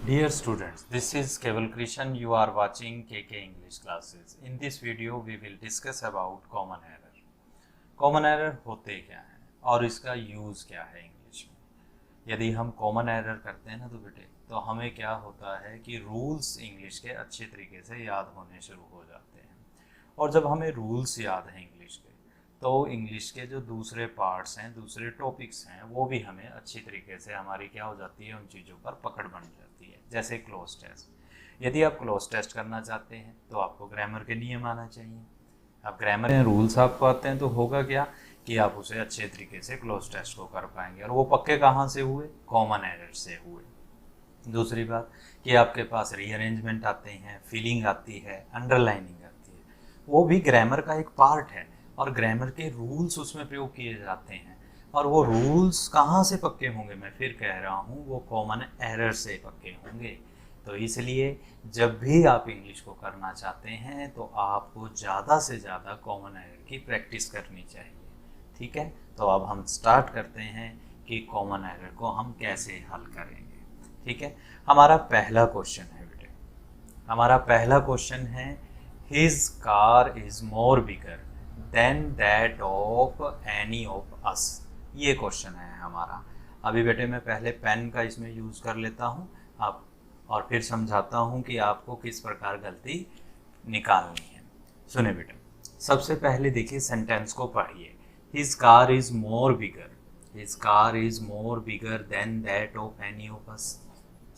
Dear students, this is Keval Krishan. You are watching KK English classes. In this video, we will discuss about common error. Common error होते क्या हैं और इसका use क्या है English में। यदि हम कॉमन एरर करते हैं ना तो बेटे, तो हमें क्या होता है कि रूल्स इंग्लिश के अच्छे तरीके से याद होने शुरू हो जाते हैं। और जब हमें रूल्स याद हैं इंग्लिश के, तो इंग्लिश के जो दूसरे पार्ट्स हैं, दूसरे टॉपिक्स हैं, वो भी हमें अच्छी तरीके से हमारी क्या हो जाती है, उन चीज़ों पर पकड़ बन जाती है। जैसे क्लोज टेस्ट, यदि आप क्लोज टेस्ट करना चाहते हैं तो आपको ग्रामर के नियम आना चाहिए। अब ग्रामर में रूल्स आपको आते हैं तो होगा क्या कि आप उसे अच्छे तरीके से क्लोज टेस्ट को कर पाएंगे। और वो पक्के कहाँ से हुए? कॉमन एरर से हुए। दूसरी बात कि आपके पास रीअरेंजमेंट आते हैं, फीलिंग आती है, अंडरलाइनिंग आती है, वो भी ग्रामर का एक पार्ट है और ग्रामर के रूल्स उसमें प्रयोग किए जाते हैं। और वो रूल्स कहाँ से पक्के होंगे? मैं फिर कह रहा हूँ, वो कॉमन एरर से पक्के होंगे। तो इसलिए जब भी आप इंग्लिश को करना चाहते हैं तो आपको ज़्यादा से ज़्यादा कॉमन एरर की प्रैक्टिस करनी चाहिए। ठीक है, तो अब हम स्टार्ट करते हैं कि कॉमन एरर को हम कैसे हल करेंगे। ठीक है, हमारा पहला क्वेश्चन है बेटे, हमारा पहला क्वेश्चन है his car is more bigger than that of any of us. ये क्वेश्चन है हमारा। अभी बेटे मैं पहले पेन का इसमें यूज़ कर लेता हूँ आप, और फिर समझाता हूँ कि आपको किस प्रकार गलती निकालनी है। सुने बेटे, सबसे पहले देखिए सेंटेंस को पढ़िए। His car is more bigger, his car is more bigger than that of any of us.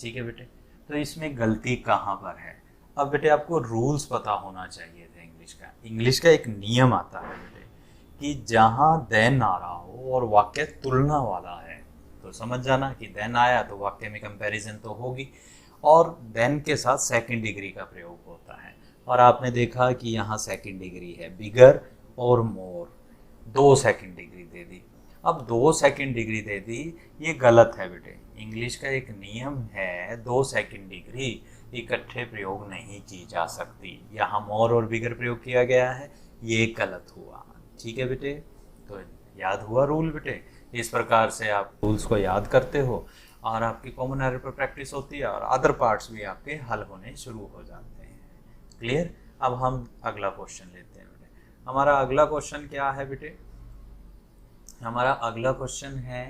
ठीक है बेटे, तो इसमें गलती कहाँ पर है? अब बेटे आपको रूल्स पता होना चाहिए थे इंग्लिश का। इंग्लिश का एक नियम आता है बेटे कि जहाँ देन आ रहा हो और वाक्य तुलना वाला है तो समझ जाना कि देन आया तो वाक्य में कंपैरिजन तो होगी, और देन के साथ सेकंड डिग्री का प्रयोग होता है। और आपने देखा कि यहाँ सेकंड डिग्री है, बिगर और मोर, दो सेकंड डिग्री दे दी। अब दो सेकंड डिग्री दे दी, ये गलत है बेटे। इंग्लिश का एक नियम है, दो सेकंड डिग्री इकट्ठे प्रयोग नहीं की जा सकती। यहाँ मोर और बिगर प्रयोग किया गया है, ये गलत हुआ। ठीक है बेटे, तो याद हुआ रूल बेटे। इस प्रकार से आप रूल्स को याद करते हो और आपकी कॉमन एरर पर प्रैक्टिस होती है और अदर पार्ट्स भी आपके हल होने शुरू हो जाते हैं। क्लियर? अब हम अगला क्वेश्चन लेते हैं बेटे। हमारा अगला क्वेश्चन क्या है बेटे? हमारा अगला क्वेश्चन है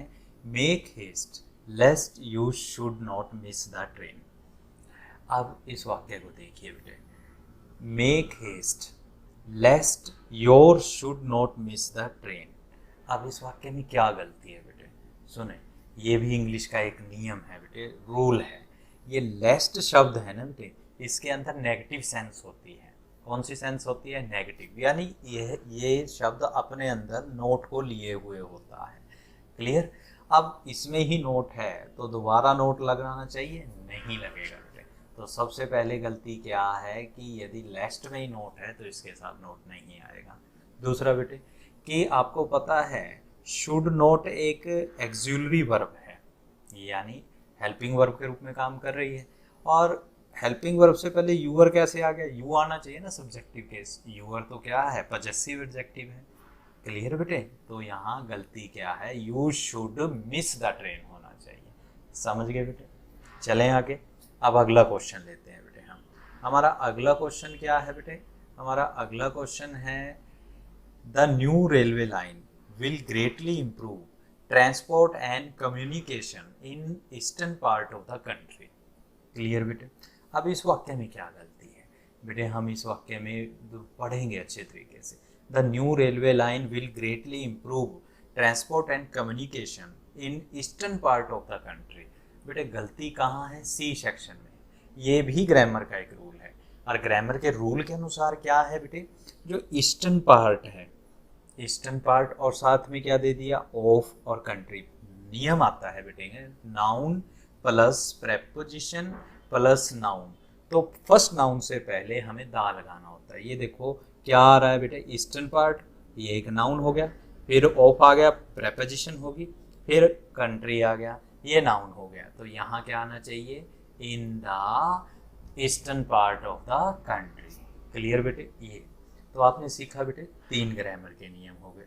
make haste lest you should not miss the train. अब इस वाक्य को देखिए बेटे, make haste lest your should not miss the train. अब इस वाक्य में क्या गलती है बेटे? सुने, ये भी इंग्लिश का एक नियम है बेटे, रूल है। ये लेस्ट शब्द है ना बेटे, इसके अंदर नेगेटिव सेंस होती है। कौन सी सेंस होती है? नेगेटिव, यानी ये शब्द अपने अंदर नोट को लिए हुए होता है। क्लियर? अब इसमें ही नोट है तो दोबारा नोट लगाना चाहिए? नहीं लगेगा बेटे। तो सबसे पहले गलती क्या है कि यदि लेस्ट में ही नोट है तो इसके साथ नोट नहीं आएगा। दूसरा बेटे कि आपको पता है शुड नोट एक एक्सिलरी वर्ब है, यानी हेल्पिंग वर्ब के रूप में काम कर रही है। और हेल्पिंग वर्ब से पहले यूअर कैसे आ गया? यू आना चाहिए ना सब्जेक्टिव केस। यूअर तो क्या है? पजेसिव एडजेक्टिव है। क्लियर बेटे? तो यहाँ गलती क्या है? You should miss the train होना चाहिए। समझ गए बेटे? चलें आगे। अब अगला क्वेश्चन लेते हैं बेटे हम। हमारा अगला क्वेश्चन क्या है बेटे? हमारा अगला क्वेश्चन है the new railway line will greatly improve transport and communication in eastern part of the country. Clear बेटे? अब इस वाक्य में क्या गलती है बेटे? हम इस वाक्य में पढ़ेंगे अच्छे तरीके से। The new railway line will greatly improve transport and communication in eastern part of the country. बेटे गलती कहाँ है? सी सेक्शन में। ये भी ग्रामर का एक रूल है, और ग्रामर के रूल के अनुसार क्या है बेटे? जो ईस्टर्न पार्ट है, ईस्टर्न पार्ट और साथ में क्या दे दिया? ऑफ और कंट्री। नियम आता है बेटे, noun plus preposition plus noun, तो फर्स्ट नाउन से पहले हमें दा लगाना होता है। ये देखो क्या आ रहा है बेटे? ईस्टर्न पार्ट, ये एक नाउन हो गया, फिर ऑफ आ गया, प्रेपोजिशन होगी, फिर कंट्री आ गया, ये नाउन हो गया। तो यहाँ क्या आना चाहिए? In the eastern part of the country. Clear बेटे? ये तो आपने सीखा बेटे, 3 ग्रामर के नियम हो गए।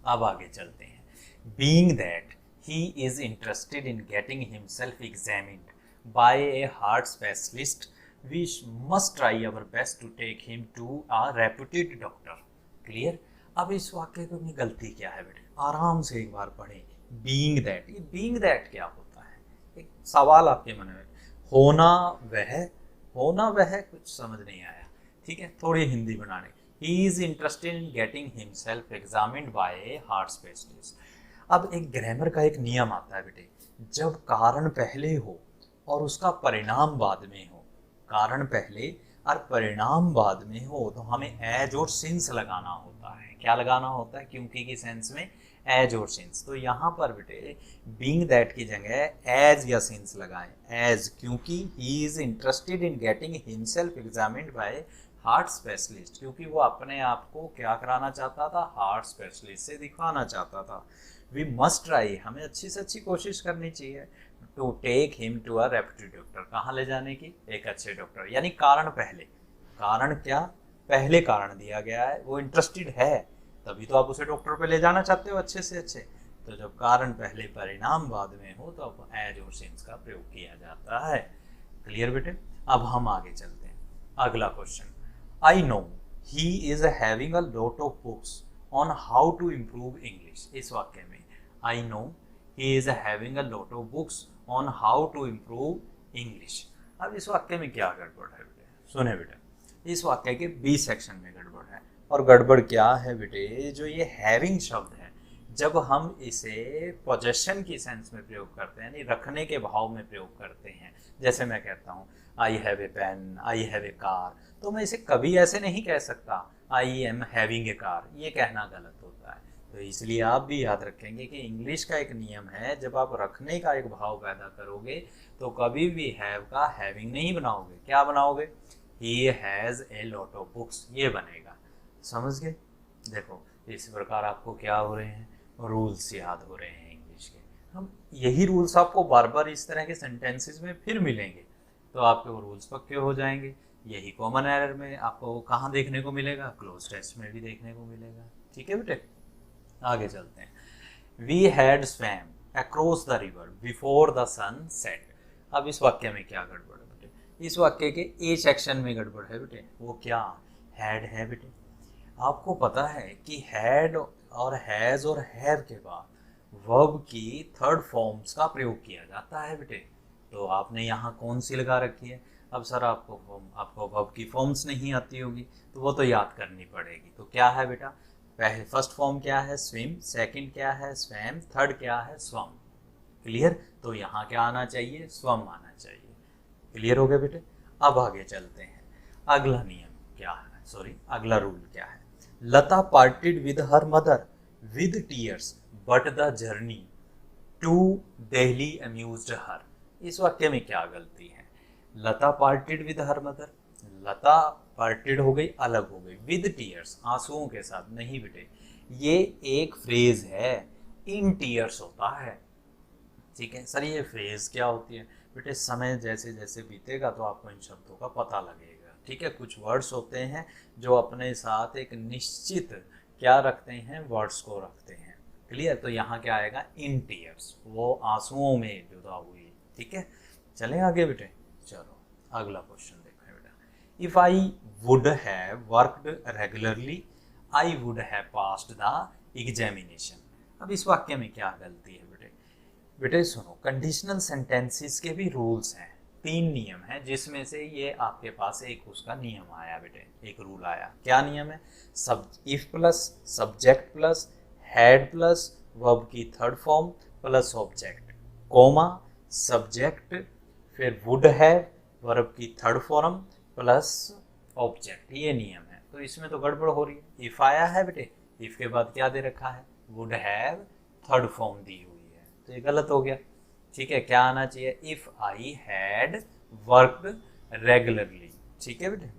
अब आगे चलते हैं। Being that he is interested in getting himself examined by a heart specialist, we must try our best to take him to a reputed doctor. Clear. अब इस वाक्य को में गलती क्या है बेटे, आराम से एक बार पढ़ें। बीइंग दैट, ये बीइंग दैट क्या होता है, एक सवाल आपके मन में, होना वह कुछ समझ नहीं आया, ठीक है, थोड़ी हिंदी बनाने। ही is interested in getting himself examined by a heart specialist. अब एक ग्रामर का एक नियम आता है बेटे, जब कारण पहले हो और उसका परिणाम बाद में हो, कारण पहले और परिणाम बाद में हो, तो हमें एज और सिंस लगाना होता है। क्या लगाना होता है, क्योंकि की सेंस में एज और सिंस। तो यहाँ पर बेटे बीइंग दैट की जगह एज या सिंस लगाएं। एज, क्योंकि ही is interested in getting himself examined by heart specialist, क्योंकि वो अपने आप को क्या कराना चाहता था, हार्ट स्पेशलिस्ट से दिखवाना चाहता था। वी मस्ट ट्राई, हमें अच्छी से अच्छी कोशिश करनी चाहिए, to take him to a reputed doctor, कहाँ ले जाने की, एक अच्छे डॉक्टर। यानी कारण पहले, कारण क्या, पहले कारण दिया गया है, वो इंटरेस्टेड है, तभी तो आप उसे डॉक्टर पे ले जाना चाहते हो अच्छे से अच्छे। तो जब कारण पहले परिणाम बाद में हो, तो अब एज और सिंस का प्रयोग किया जाता है। क्लियर बेटे। अब हम आगे चलते हैं, अगला question. I know he is having a lot of books on how to improve English. इस वाक्य में I know he is having a lot of books on how to improve English. अब इस वाक्य में क्या गड़बड़ है बेटे, सुने बेटे, इस वाक्य के बी सेक्शन में गड़बड़ है। और गड़बड़ क्या है बेटे, जो ये हैविंग शब्द है, जब हम इसे पोजेशन की सेंस में प्रयोग करते हैं, यानी रखने के भाव में प्रयोग करते हैं, जैसे मैं कहता हूँ I have a pen, I have a car, तो मैं इसे कभी ऐसे नहीं कह सकता I am having a car, ये कहना गलत होता है। तो इसलिए आप भी याद रखेंगे कि इंग्लिश का एक नियम है, जब आप रखने का एक भाव पैदा करोगे तो कभी भी हैव का हैविंग नहीं बनाओगे, क्या बनाओगे, he has a lot of books, ये बनेगा। समझ गए। देखो इस प्रकार आपको क्या हो रहे हैं, रूल्स याद हो रहे हैं इंग्लिश के। हम यही रूल्स आपको बार बार इस तरह के सेंटेंसेस में फिर मिलेंगे, तो आपके वो रूल्स पक्के हो जाएंगे। यही कॉमन एरर में आपको कहाँ देखने को मिलेगा, क्लोज टेस्ट में भी देखने को मिलेगा। ठीक है बेटे, आगे चलते हैं। We had swam across the river before the sun set. अब इस वाक्य में क्या गड़बड़ है बेटे, इस वाक्य के ए सेक्शन में गड़बड़ है बेटे। वो क्या, हैड है बेटे। आपको पता है कि हैड और हैज़ और हैव के बाद वर्ब की थर्ड फॉर्म्स का प्रयोग किया जाता है बेटे। तो आपने यहाँ कौन सी लगा रखी है, अब सर आपको वर्ब की फॉर्म्स नहीं आती होगी, तो वो तो याद करनी पड़ेगी। तो क्या है बेटा, पहले फर्स्ट फॉर्म क्या है, स्विम, सेकंड क्या है, स्वैम, थर्ड क्या है, स्वम। क्लियर। तो यहाँ क्या आना चाहिए, स्वम आना चाहिए। क्लियर हो गया बेटे। अब आगे चलते हैं, अगला नियम क्या है, सॉरी अगला रूल क्या है। Lata parted with her mother with tears but the journey to Delhi amused her. इस वाक्य में क्या गलती है, Lata parted with her mother, Lata parted हो गई, अलग हो गई, विद टीयर्स, आंसुओं के साथ, नहीं बेटे, ये एक फ्रेज है, इन टीयर्स होता है। ठीक है सर, ये फ्रेज क्या होती है बेटे, समय जैसे जैसे बीतेगा तो आपको इन शब्दों का पता लगेगा। ठीक है, कुछ वर्ड्स होते हैं जो अपने साथ एक निश्चित क्या रखते हैं, वर्ड्स को रखते हैं। क्लियर। तो यहाँ क्या आएगा, इन टीयर्स, वो आंसुओं में जुदा हुई। ठीक है, चलें आगे बेटे। चलो अगला क्वेश्चन देखते हैं बेटा। If I would have worked regularly I would have passed the examination. अब इस वाक्य में क्या गलती है बेटे, बेटे सुनो, कंडीशनल सेंटेंसेस के भी रूल्स हैं, 3 नियम हैं, जिसमें से ये आपके पास एक उसका नियम आया बेटे, एक रूल आया। क्या नियम है, सब if plus subject plus had plus verb की third form plus object, comma subject फिर वुड हैव वर्ब की थर्ड फॉर्म प्लस ऑब्जेक्ट, ये नियम है। तो इसमें तो गड़बड़ हो रही है। इफ आया है बेटे, इफ के बाद क्या दे रखा है, वुड हैव थर्ड फॉर्म दी हुई है, तो ये गलत हो गया। ठीक है, क्या आना चाहिए, if I had worked regularly. ठीक है बेटे,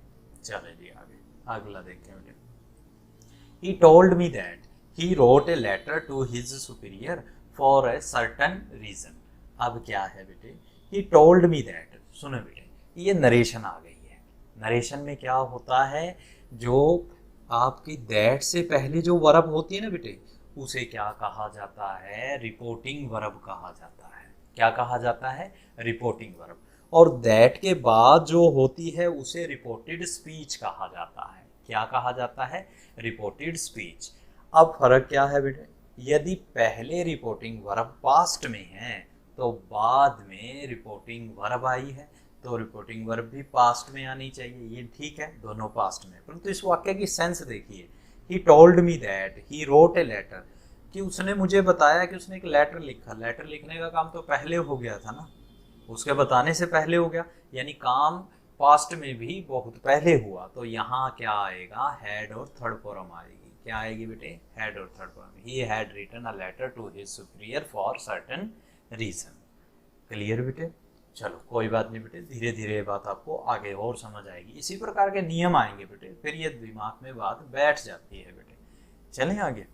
चले जी आगे, अगला देखते हैं बेटे। He told me that he wrote a letter to his superior for a certain reason. अब क्या है बेटे, ही टोल्ड मी दैट, सुनो बेटे, ये नरेशन आ गई है। नरेशन में क्या होता है, जो आपकी दैट से पहले जो वर्ब होती है ना बेटे, उसे क्या कहा जाता है, रिपोर्टिंग वर्ब कहा जाता है। क्या कहा जाता है, रिपोर्टिंग वर्ब। और दैट के बाद जो होती है उसे रिपोर्टेड स्पीच कहा जाता है। क्या कहा जाता है? Reported speech. अब फर्क क्या है बेटे, यदि पहले रिपोर्टिंग वर्ब पास्ट में है तो बाद में रिपोर्टिंग वर्ब आई है तो रिपोर्टिंग वर्ब भी पास्ट में आनी चाहिए, ये ठीक है, दोनों पास्ट में। परंतु इस वाक्य की सेंस देखिए, he told me that he wrote a letter, कि उसने मुझे बताया कि उसने एक लेटर लिखा। लेटर लिखने का काम तो पहले हो गया था ना, उसके बताने से पहले हो गया, यानी काम पास्ट में भी बहुत पहले हुआ। तो यहाँ क्या आएगा? हैड और थर्ड फॉर्म आएगी। क्या आएगी बेटे? हैड और third form. He had written a letter to his superior for certain reason. Clear बेटे? चलो कोई बात नहीं बेटे, धीरे धीरे ये बात आपको आगे और समझ आएगी। इसी प्रकार के नियम आएंगे बेटे, फिर ये दिमाग में बात बैठ जाती है बेटे। चलें आगे,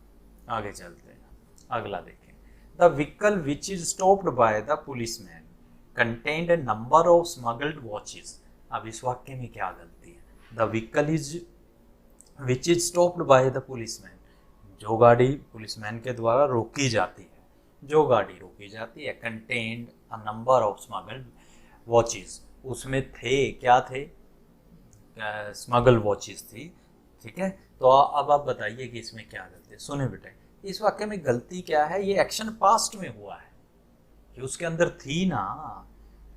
आगे चलते हैं। अगला देखें, the vehicle which is stopped by the policeman contained a number of smuggled watches। अब इस वाक्य में क्या गलती है? The vehicle is which is stopped by the policeman, जो गाड़ी पुलिसमैन के द्वारा रोकी जाती है, जो गाड़ी रोकी जाती है, contained a number of smuggled watches, उसमें थे, क्या थे? स्मगल वॉचेस थी। ठीक है, तो अब आप बताइए कि इसमें क्या गलती है। सुने बेटे, इस वाक्य में गलती क्या है? ये एक्शन पास्ट में हुआ है कि उसके अंदर थी ना,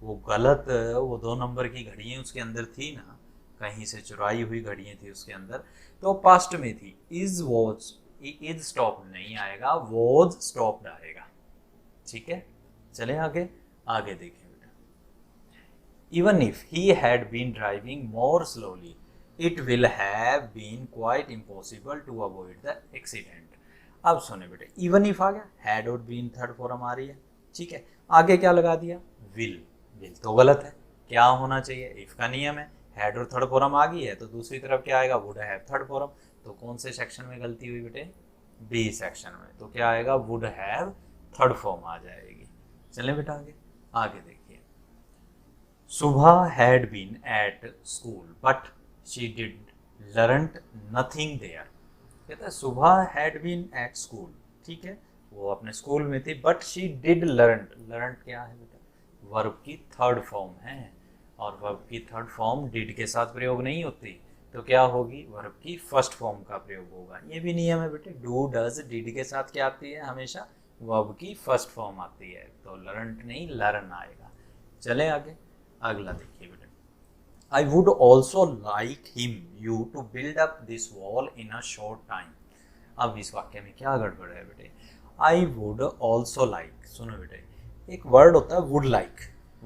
वो गलत, वो 2 नंबर की घड़ियाँ उसके अंदर थी ना, कहीं से चुराई हुई घड़ियाँ थी उसके अंदर, तो पास्ट में थी। इज वॉज, इज स्टॉप नहीं आएगा, वॉज स्टॉप्ड आएगा। ठीक है, चले आगे, आगे देखें बेटा। Even if he had been driving more slowly it will have been quite impossible to avoid the accident. अब सुने बेटे, इवन इफ आ गया, हैड और बीन थर्ड फॉर्म आ रही है। ठीक है, आगे क्या लगा दिया? विल। विल तो गलत है, क्या होना चाहिए? इफ का नियम है, हैड और थर्ड फॉर्म आ गई है तो दूसरी तरफ क्या आएगा? Would have third form. तो कौन से सेक्शन में गलती हुई बेटे? बी सेक्शन में। तो क्या आएगा? वुड हैव थर्ड फॉर्म आ जाएगी। चलें बेटा आगे, आगे देखिए। Subah had been at school but she did learned nothing there. कहता है सुबह हैड बीन एट स्कूल, ठीक है, वो अपने स्कूल में थी, but she did learn. Learn क्या है बेटा? वर्ब की थर्ड फॉर्म है, और वर्ब की थर्ड फॉर्म डिड के साथ प्रयोग नहीं होती, तो क्या होगी? वर्ब की फर्स्ट फॉर्म का प्रयोग होगा। ये भी नियम है बेटे, डू डज डिड के साथ क्या आती है? हमेशा वर्ब की फर्स्ट फॉर्म आती है, तो लर्न नहीं लर्न आएगा। चले आगे, अगला देखिए बेटे। I would also like him you to build up this wall in a short time। अब इस वाक्य में क्या गड़बड़ है बेटे? I would also like, सुनो बेटे, एक वर्ड होता है would like।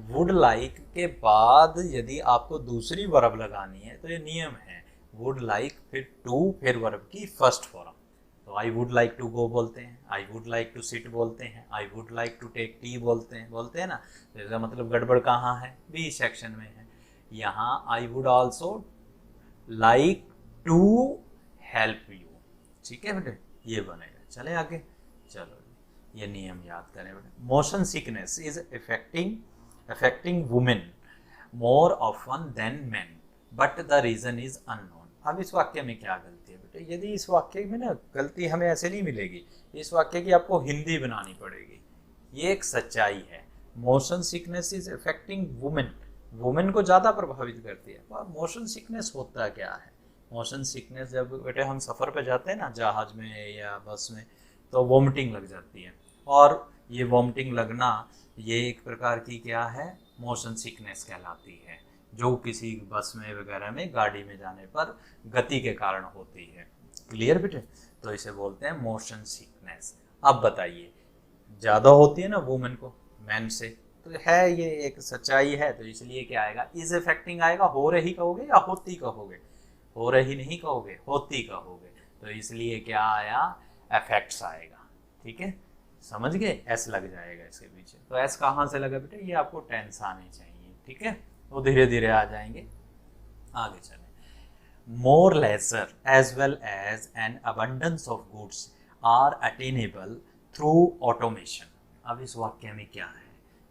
would like के बाद यदि आपको दूसरी वर्ब लगानी है तो ये नियम है, would like फिर to फिर वर्ब की फर्स्ट फॉर्म। तो I would like to go बोलते हैं, I would like to sit बोलते हैं, I would like to take tea बोलते हैं ना। तो इसका मतलब गड़बड़ कहाँ है? बी सेक्शन में है। यहाँ I would also like to help you. ठीक है बेटे, ये बनेगा। चले आगे, चलो ये नियम याद करें बेटे। Motion sickness is affecting women more often than men but the reason is unknown. अब इस वाक्य में क्या गलती है बेटे? यदि इस वाक्य में ना गलती हमें ऐसे नहीं मिलेगी, इस वाक्य की आपको हिंदी बनानी पड़ेगी। ये एक सच्चाई है, motion sickness is affecting women, women को ज़्यादा प्रभावित करती है। और मोशन सिकनेस होता क्या है? मोशन सिकनेस जब बेटे हम सफ़र पे जाते हैं ना, जहाज में या बस में, तो वॉमिटिंग लग जाती है, और ये वॉमिटिंग लगना ये एक प्रकार की क्या है? मोशन सिकनेस कहलाती है, जो किसी बस में वगैरह में गाड़ी में जाने पर गति के कारण होती है। क्लियर बेटे? तो इसे बोलते हैं मोशन सिकनेस। अब बताइए, ज़्यादा होती है ना वुमेन को मैन से, तो है ये एक सच्चाई है, तो इसलिए क्या आएगा? इज इफेक्टिंग आएगा। हो रही कहोगे या होती कहोगे? हो रही नहीं कहोगे, होती कहोगे, तो इसलिए क्या आया? इफेक्ट्स आएगा। ठीक है, समझ गए? एस लग जाएगा इसके पीछे। तो एस कहाँ से लगा बेटे? ये आपको टेंस आनी चाहिए। ठीक है, तो धीरे धीरे आ जाएंगे। आगे चले। More leisure as well as an abundance of goods are attainable through automation. अब इस वाक्य में क्या है?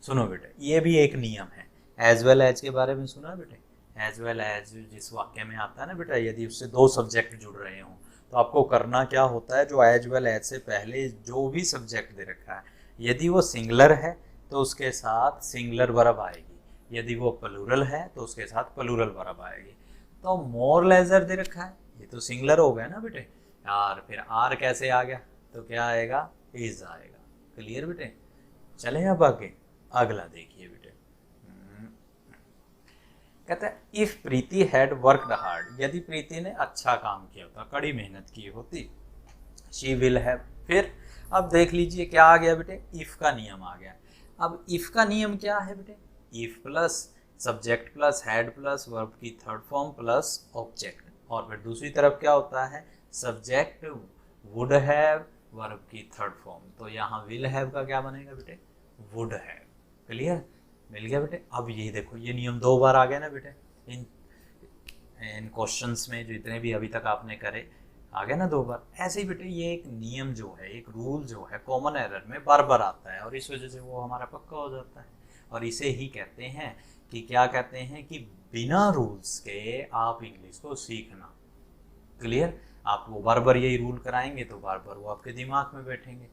सुनो बेटे, ये भी एक नियम है। एज वेल एज के बारे में सुना बेटे? एज वेल एज जिस वाक्य में आता है ना बेटा, यदि उससे 2 सब्जेक्ट जुड़ रहे हों तो आपको करना क्या होता है? जो एज वेल एज से पहले जो भी सब्जेक्ट दे रखा है, यदि वो सिंगुलर है तो उसके साथ सिंगुलर वर्ब आएगी, यदि वो प्लूरल है तो उसके साथ प्लूरल वर्ब आएगी। तो मोर लेजर दे रखा है, ये तो सिंगुलर हो गया ना बेटे यार, फिर आर कैसे आ गया, तो क्या आएगा, इज आएगा। क्लियर बेटे, चले अब आगे, अगला देखिए बेटे। कहते हैं if Preeti had worked hard, यदि प्रीति ने अच्छा काम किया होता, कड़ी मेहनत की होती, शी विल हैव। फिर अब देख लीजिए क्या आ गया बेटे, इफ का नियम आ गया। अब इफ का नियम क्या है बेटे, if plus subject plus had plus verb की थर्ड फॉर्म प्लस ऑब्जेक्ट, और फिर दूसरी तरफ क्या होता है, सब्जेक्ट वुड हैव वर्ब की थर्ड फॉर्म, तो यहाँ विल हैव का क्या बनेगा बेटे, वुड हैव। क्लियर, मिल गया बेटे। अब ये देखो, ये नियम 2 बार आ गया ना बेटे, इन क्वेश्चंस में जो इतने भी अभी तक आपने करे आ गया ना 2 बार। ऐसे ही बेटे ये एक नियम जो है, एक रूल जो है कॉमन एरर में बार बार आता है, और इस वजह से वो हमारा पक्का हो जाता है। और इसे ही कहते हैं कि क्या कहते हैं कि बिना रूल्स के आप इंग्लिश को सीखना। क्लियर, आप वो बार बार यही रूल कराएंगे तो बार बार वो आपके दिमाग में बैठेंगे,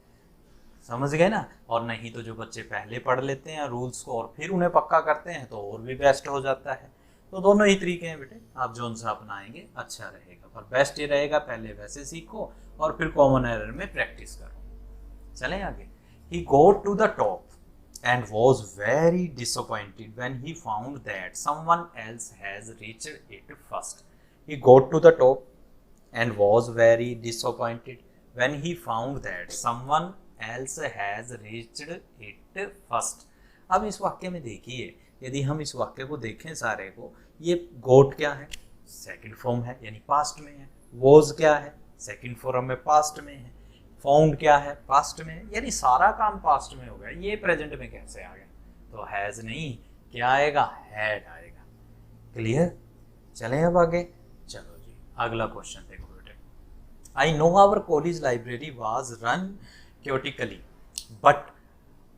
समझ गए ना। और नहीं तो जो बच्चे पहले पढ़ लेते हैं रूल्स को और फिर उन्हें पक्का करते हैं तो और भी बेस्ट हो जाता है। तो दोनों ही तरीके हैं बेटे, आप जो सा अपनाएंगे अच्छा रहेगा, पर बेस्ट ये रहेगा पहले वैसे सीखो और फिर कॉमन एरर में प्रैक्टिस करो। चलें आगे। He got to the top and was very disappointed when he found that someone else has reached it first. He got to the top and was very disappointed when he found that someone else has reached it first. अब इस वाक्य में देखिए, यदि हम इस वाक्य को देखें सारे को, ये गोट क्या है, सेकंड फॉर्म है यानी पास्ट में है, was क्या है, सेकंड फॉर्म में पास्ट में है, फाउंड क्या है, पास्ट में, यानी सारा काम पास्ट में हो गया। ये प्रेजेंट में कैसे आ गया, तो हैज नहीं, क्या आएगा, हैड आएगा। क्लियर, चलें अब आगे। चलो जी, अगला क्वेश्चन देखो बेटे। I know our college library was run chaotically but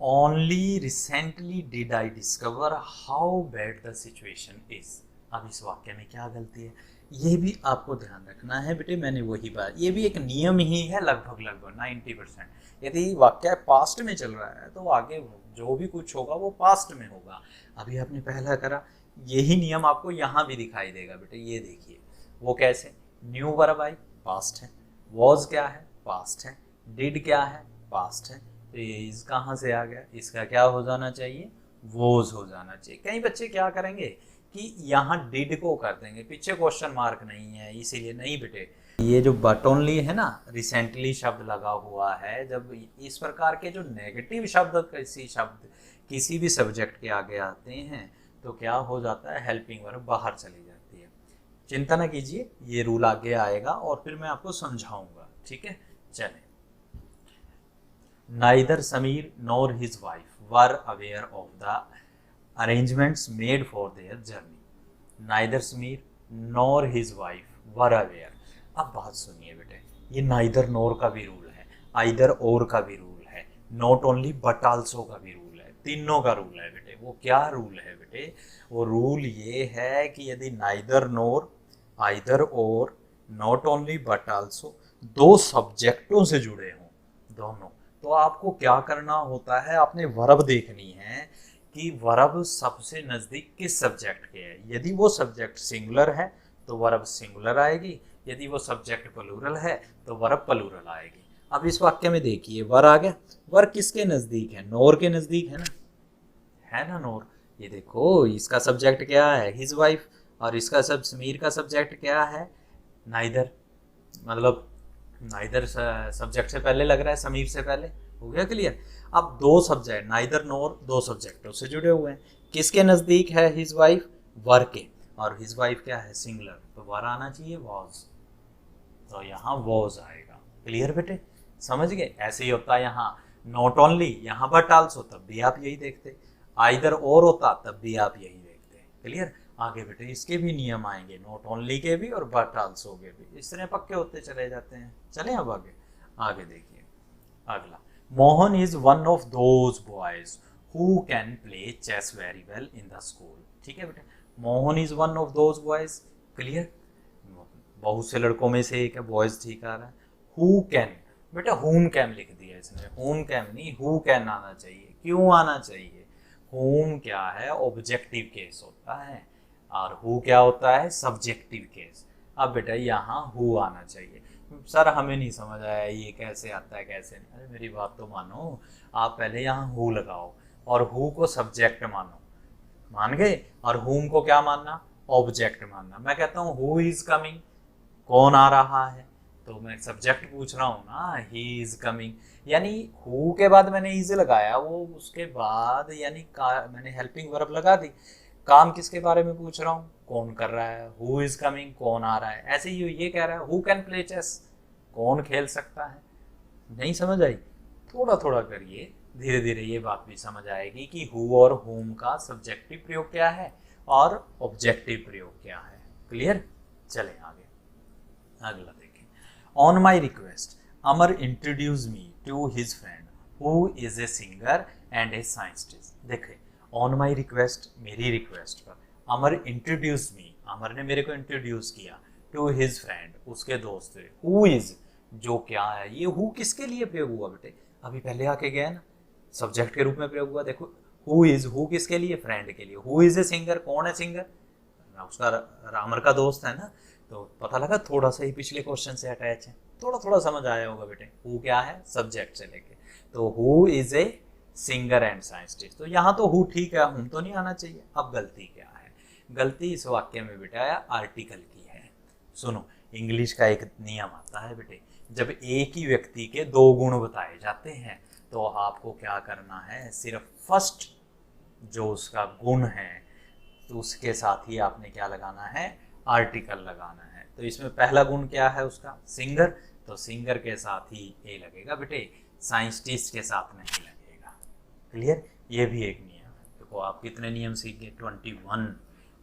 only recently did I discover how bad the situation is. अब इस वाक्य में क्या गलती है, ये भी आपको ध्यान रखना है बेटे। मैंने वही बात, ये भी एक नियम ही है लगभग 90%। यदि वाक्य पास्ट में चल रहा है तो आगे जो भी कुछ होगा वो पास्ट में होगा। अभी आपने पहला करा, यही नियम आपको यहाँ भी दिखाई देगा बेटे। ये देखिए वो कैसे, न्यू वर्ब आई, पास्ट है, वॉज क्या है, पास्ट है, डिड क्या है, पास्ट है, तो ये इस कहाँ से आ गया, इसका क्या हो जाना चाहिए, वॉज हो जाना चाहिए। कई बच्चे क्या करेंगे कि यहाँ डिड को कर देंगे, पीछे क्वेश्चन मार्क नहीं है इसीलिए। नहीं बेटे, ये जो बट ओनली है ना, रिसेंटली शब्द लगा हुआ है, जब इस प्रकार के जो नेगेटिव शब्द किसी भी सब्जेक्ट के आगे आते हैं तो क्या हो जाता है, हेल्पिंग वर्ब बाहर चली जाती है। चिंता ना कीजिए, ये रूल आगे आएगा और फिर मैं आपको समझाऊंगा, ठीक है। चलें, neither Sameer nor his wife were aware of the arrangements made for their journey. Neither Samir nor his wife were aware. अब बात सुनिए बेटे, ये नाइदर नोर का भी रूल है, आइदर और का भी रूल है, नॉट ओनली बट आल्सो का भी रूल है, तीनों का रूल है बेटे। वो क्या रूल है बेटे, वो रूल ये है कि यदि नाइदर नोर, आइदर और, नॉट ओनली बट आल्सो दो सब्जेक्टों से जुड़े हों दोनों, तो आपको क्या करना होता है, आपने वर्ब देखनी है कि वर्ब सबसे नज़दीक किस सब्जेक्ट के है। यदि वो सब्जेक्ट सिंगुलर है तो वर्ब सिंगुलर आएगी, यदि वो सब्जेक्ट प्लूरल है तो वर्ब प्लूरल आएगी। अब इस वाक्य में देखिए, वर आ गया, वर किसके नज़दीक है, नोर के नज़दीक है ना नोर। ये देखो इसका सब्जेक्ट क्या है, हिज वाइफ, और इसका समीर का सब्जेक्ट क्या है, नाइदर। मतलब नाइदर सब्जेक्ट से पहले लग रहा है, समीर से पहले। हो गया क्लियर। अब दो सब्जेक्ट, नाइदर नोर, दो सब्जेक्टों से जुड़े हुए हैं। किसके नज़दीक है, हिज वाइफ, वर के, और हिज वाइफ क्या है, सिंगुलर, तो वर आना चाहिए वॉज, तो यहाँ वॉज आएगा। क्लियर बेटे, समझ गए। ऐसे ही होता है यहाँ नॉट ओनली, यहाँ बट आल्सो, तब भी आप यही देखते, आइदर और होता तब भी आप यही देखते। क्लियर। आगे बेटे इसके भी नियम आएंगे, नॉट ओनली के भी और बट आल्सो के भी, इस तरह पक्के होते चले जाते हैं। चलें अब आगे देखिए अगला। Mohan is one of those boys who can play chess very well in the school. ठीक है बेटे, Mohan is one of those boys. Clear, बहुत से लड़कों में से एक है, बॉयज ठीक आ रहा है। हु कैन, बेटा हुम कैन लिख दिया इसने, हुम कैन नहीं, हु कैन आना चाहिए। क्यों आना चाहिए, whom क्या है, ऑब्जेक्टिव केस होता है, और who क्या होता है, सब्जेक्टिव केस। अब बेटा यहाँ who आना चाहिए। सर हमें नहीं समझ आया ये कैसे आता है कैसे नहीं। अरे मेरी बात तो मानो, आप पहले यहाँ who लगाओ और who को सब्जेक्ट मानो, मान गए, और whom को क्या मानना, ऑब्जेक्ट मानना। मैं कहता हूँ who is coming, कौन आ रहा है, तो मैं सब्जेक्ट पूछ रहा हूँ ना, ही इज कमिंग, यानी हु के बाद मैंने इज लगाया, वो उसके बाद यानी मैंने हेल्पिंग वर्ब लगा दी। काम किसके बारे में पूछ रहा हूँ, कौन कर रहा है, हु इज कमिंग, कौन आ रहा है। ऐसे ही ये कह रहा है हु कैन प्ले चेस, कौन खेल सकता है। नहीं समझ आई, थोड़ा थोड़ा करिए, धीरे धीरे ये बात भी समझ आएगी कि हु और हुम का सब्जेक्टिव प्रयोग क्या है और ऑब्जेक्टिव प्रयोग क्या है। क्लियर, चलें आगे, अगला देखें। On my request Amar introduce me to his friend who is a singer and a scientist. देखें, ऑन माई रिक्वेस्ट, मेरी रिक्वेस्ट पर, अमर इंट्रोड्यूस मी, अमर ने मेरे को इंट्रोड्यूस किया, टू हिज फ्रेंड, उसके दोस्त से, हु इज, जो क्या है। ये हु किसके लिए प्रयोग हुआ बेटे, अभी पहले आके गया ना, सब्जेक्ट के रूप में प्रयोग हुआ। देखो हु इज, हु किसके लिए, फ्रेंड के लिए। हु इज ए सिंगर, कौन है सिंगर, उसका अमर का दोस्त है ना। तो पता लगा, थोड़ा सा ही पिछले क्वेश्चन से अटैच है, थोड़ा थोड़ा समझ आया होगा बेटे। हु क्या है, सब्जेक्ट से लेके, तो who is a singer and scientist. तो यहाँ तो हु ठीक है, हम तो नहीं आना चाहिए। अब गलती क्या है, गलती इस वाक्य में बेटा आर्टिकल की है। सुनो, इंग्लिश का एक नियम आता है बेटे, जब एक ही व्यक्ति के दो गुण बताए जाते हैं तो आपको क्या करना है, सिर्फ फर्स्ट जो उसका गुण है तो उसके साथ ही आपने क्या लगाना है, आर्टिकल लगाना है। तो इसमें पहला गुण क्या है उसका, सिंगर, तो सिंगर के साथ ही ए लगेगा बेटे, साइंटिस्ट के साथ नहीं लगेगा। क्लियर, ये भी एक नियम है। देखो आप कितने नियम सीख गए, 21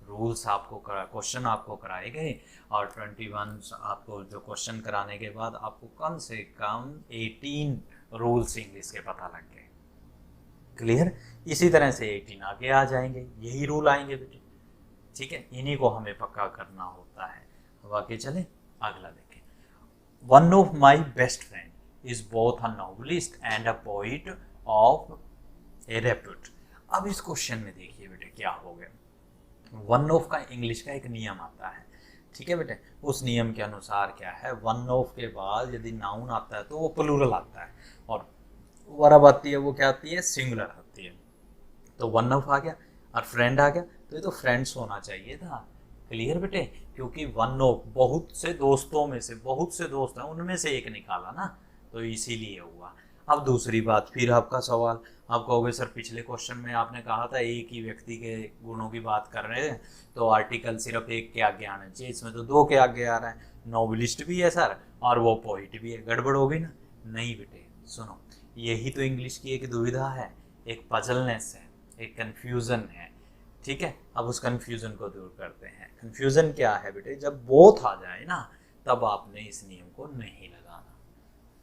रूल्स आपको क्वेश्चन आपको कराए गए, और 21 आपको जो क्वेश्चन कराने के बाद आपको कम से कम 18 रूल्स इंग्लिश के पता लग गए। क्लियर, इसी तरह से 18 आगे आ जाएंगे, यही रूल आएंगे बेटे। ठीक है, इन्हीं को हमें पक्का करना होता है। अब आगे चलें, अगला देखें। One of my best friend is both a novelist and a poet of A repute. अब इस क्वेश्चन में देखिए बेटे क्या हो गया। वन ऑफ का इंग्लिश का एक नियम आता है, ठीक है बेटे। उस नियम के अनुसार क्या है, वन ऑफ के बाद यदि नाउन आता है तो वो प्लूरल आता है, और वर्ब आती है वो क्या आती है, सिंगुलर आती है। तो वन ऑफ आ गया और फ्रेंड आ गया, तो ये तो फ्रेंड्स होना चाहिए था। क्लियर बेटे, क्योंकि वन ऑफ बहुत से दोस्तों में से, बहुत से दोस्त हैं उनमें से एक निकाला ना, तो इसीलिए हुआ। अब दूसरी बात, फिर आपका सवाल, आप कहोगे सर पिछले क्वेश्चन में आपने कहा था एक ही व्यक्ति के गुणों की बात कर रहे हैं तो आर्टिकल सिर्फ एक के आगे आना चाहिए, इसमें तो दो के आगे आ रहा है। नॉवलिस्ट भी है सर और वो पोइट भी है, गड़बड़ हो गई ना। नहीं बेटे सुनो, यही तो इंग्लिश की एक दुविधा है, एक पजलनेस है, एक कन्फ्यूज़न है। ठीक है, अब उस कन्फ्यूज़न को दूर करते हैं। कन्फ्यूज़न क्या है बेटे, जब बोथ आ जाए ना तब आपने इस नियम को नहीं लगाना।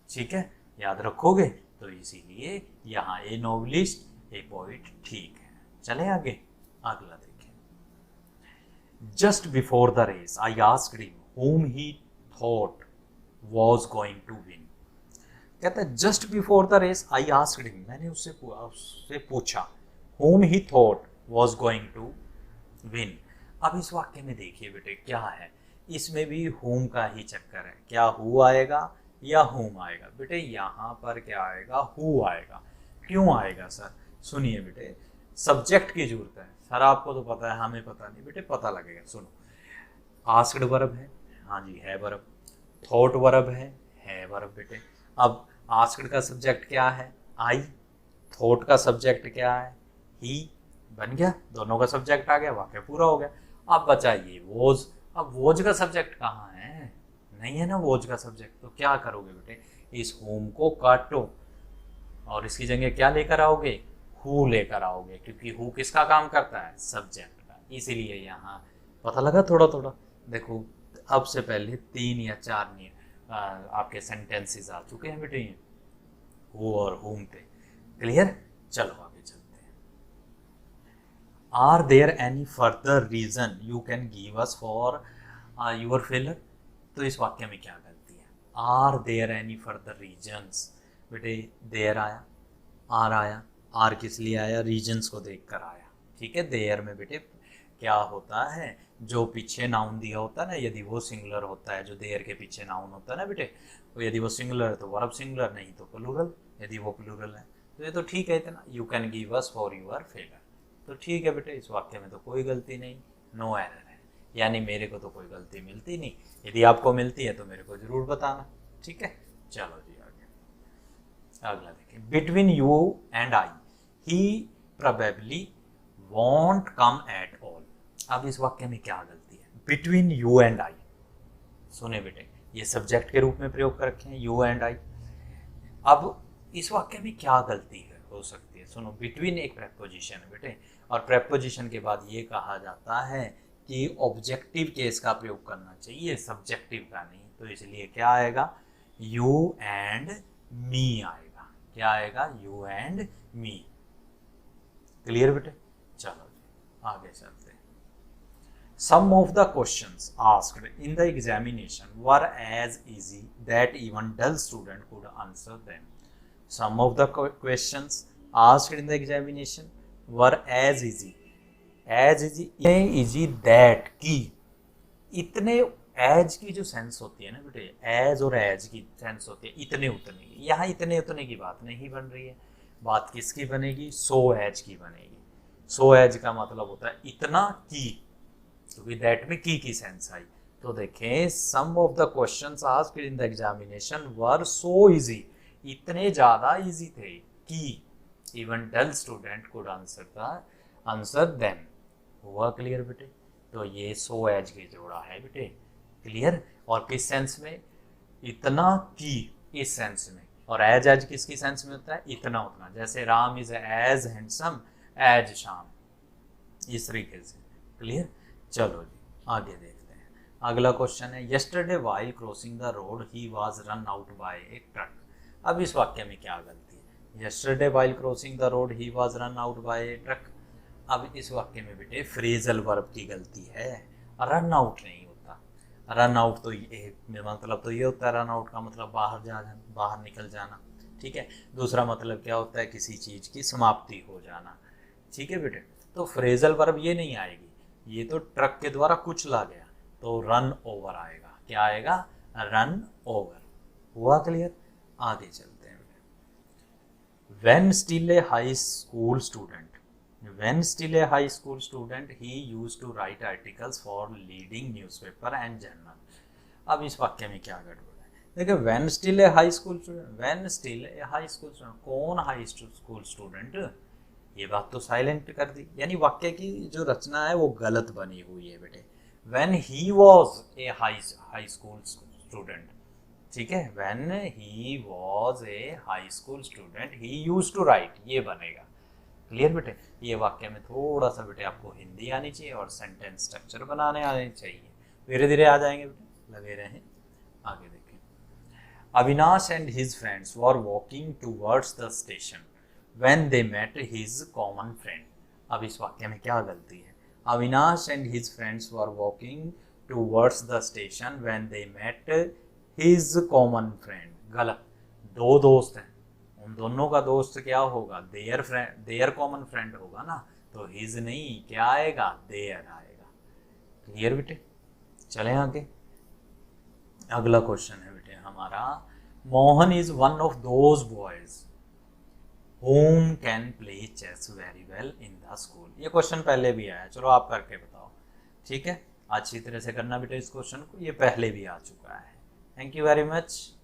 ठीक है, याद रखोगे। तो इसीलिए यहाँ ए नॉवलिस्ट ए पोइट ठीक है। चले आगे, अगला देखें। Just before the race I asked him whom he thought was going to win। कहता है just before the race I asked him, मैंने उससे पूछा, whom he thought was going to win। अब इस वाक्य में देखिए बेटे क्या है, इसमें भी whom का ही चक्कर है। क्या who आएगा या whom आएगा बेटे, यहाँ पर क्या आएगा, who आएगा। क्यों आएगा सर, सुनिए बेटे, सब्जेक्ट की जरूरत है। सर आपको तो पता है, हमें पता नहीं बेटे, पता लगेगा। सुनो, आस्क्ड वर्ब है, हाँ जी है वर्ब, थॉट वर्ब है वर्ब बेटे। अब आस्क्ड का सब्जेक्ट क्या है, आई, थॉट का सब्जेक्ट क्या है, ही, बन गया, दोनों का सब्जेक्ट आ गया, वाक्य पूरा हो गया। अब बचा ये वोज। अब वोज का सब्जेक्ट कहाँ है, नहीं है ना वोज का सब्जेक्ट, तो क्या करोगे बेटे, इस होम को काटो और इसकी जगह क्या लेकर आओगे, हु लेकर आओगे, क्योंकि हु किसका काम करता है, सब्जेक्ट का। इसीलिए यहाँ पता लगा थोड़ा थोड़ा। देखो अब से पहले 3 या 4 आपके सेंटेंसेस आ चुके हैं बेटे, हु और हुम पे। क्लियर, चलो आगे चलते हैं। Are there any further reason you can give us for your failure. तो इस वाक्य में क्या गलती है, are there any further reasons. बेटे देयर आया, आर आया, आर किस लिए आया, रीजन्स को देख कर आया। ठीक है, देयर में बेटे क्या होता है, जो पीछे नाउन दिया होता है ना, यदि वो सिंगुलर होता है, जो देयर के पीछे नाउन होता है ना बेटे, तो यदि वो सिंगुलर है तो वर्ब सिंगुलर, नहीं तो प्लूरल, यदि वो प्लूरल है तो ये तो ठीक है इतना। You can give us for your favour, तो ठीक है बेटे, इस वाक्य में तो कोई गलती नहीं, नो एरर है, यानी मेरे को तो कोई गलती मिलती नहीं। यदि आपको मिलती है तो मेरे को जरूर बताना। ठीक है, चलो जी आगे, अगला देखिए, between you and I he probably want come at all. अब इस वाक्य में क्या गलती है, बिटवीन यू एंड आई, सुने बेटे, ये सब्जेक्ट के रूप में प्रयोग कर रखे हैं यू एंड आई। अब इस वाक्य में क्या गलती है हो सकती है, सुनो, बिटवीन एक प्रेपोजिशन है बेटे, और प्रेपोजिशन के बाद ये कहा जाता है कि ऑब्जेक्टिव केस का प्रयोग करना चाहिए, सब्जेक्टिव का नहीं, तो इसलिए क्या आएगा, यू एंड मी आएगा। क्या आएगा, यू एंड मी। क्लियर बेटे, चलो आगे चलते हैं। Some of the questions asked in the examination were as easy that even dull student could answer them. Some of the questions asked in the examination were as easy that की, इतने as की जो sense होती है ना बेटे, as और as की सेंस होती है इतने उतने की, यहाँ इतने उतने की बात नहीं बन रही है, बात किसकी बनेगी, सो एज की बनेगी। सो एज का मतलब होता है इतना की, क्योंकि दैट में की सेंस आई। तो देखें, some of the questions asked in the examination were so easy, इतने ज्यादा इजी थे कि even dull student could answer them. हुआ क्लियर बेटे, तो ये सो एज की जोड़ा है बेटे, क्लियर। और किस सेंस में, इतना की, इस सेंस में, और एज किसकी सेंस में होता है, इतना उतना, जैसे Ram is as handsome as Shyam, इस तरीके से। क्लियर, चलो जी आगे देखते हैं। अगला क्वेश्चन है, yesterday while crossing the road he was run out by A truck. अब इस वाक्य में क्या गलती है, yesterday while crossing the road he was run out by A truck. अब इस वाक्य में बेटे फ्रेजल वर्ब की गलती है, रन आउट नहीं होता। रन आउट तो ये मतलब तो ये होता है, रन आउट का मतलब बाहर निकल जाना। ठीक है, दूसरा मतलब क्या होता है, किसी चीज़ की समाप्ति हो जाना। ठीक है बेटे, तो फ्रेजल वर्ब ये नहीं आएगी, ये तो ट्रक के द्वारा कुचला गया, तो रन ओवर आएगा। क्या आएगा, रन ओवर। हुआ क्लियर, आगे चलते हैं। When still a high school student, he used to write articles for leading newspaper and journal. अब इस वाक्य में क्या गड़बड़ है, देखिए, when still a high school student, कौन हाई स्कूल स्टूडेंट, ये बात तो साइलेंट कर दी, यानी वाक्य की जो रचना है वो गलत बनी हुई है बेटे। When he was a high school student, ठीक है, when he was a high school student he used to write, ये बनेगा। क्लियर बेटे, ये वाक्य में थोड़ा सा बेटे आपको हिंदी आनी चाहिए और सेंटेंस स्ट्रक्चर बनाने आने चाहिए, धीरे धीरे आ जाएंगे बेटे, लगे रहें। आगे देखें, Avinash and his friends were walking towards the station when they met his common friend। अब इस वाक्य में क्या गलती है, Avinash and his friends were walking towards the station when they met his common friend। गलत, दो दोस्त हैं, उन दोनों का दोस्त क्या होगा, their common friend होगा ना, तो his नहीं, क्या आएगा, their आएगा। क्लियर बेटे, चलें आगे। अगला क्वेश्चन है बेटे हमारा, Mohan is one of those boys whom can play chess very well in the school। ये क्वेश्चन पहले भी आया, चलो आप करके बताओ। ठीक है, अच्छी तरह से करना बेटा इस क्वेश्चन को, ये पहले भी आ चुका है। Thank you very much.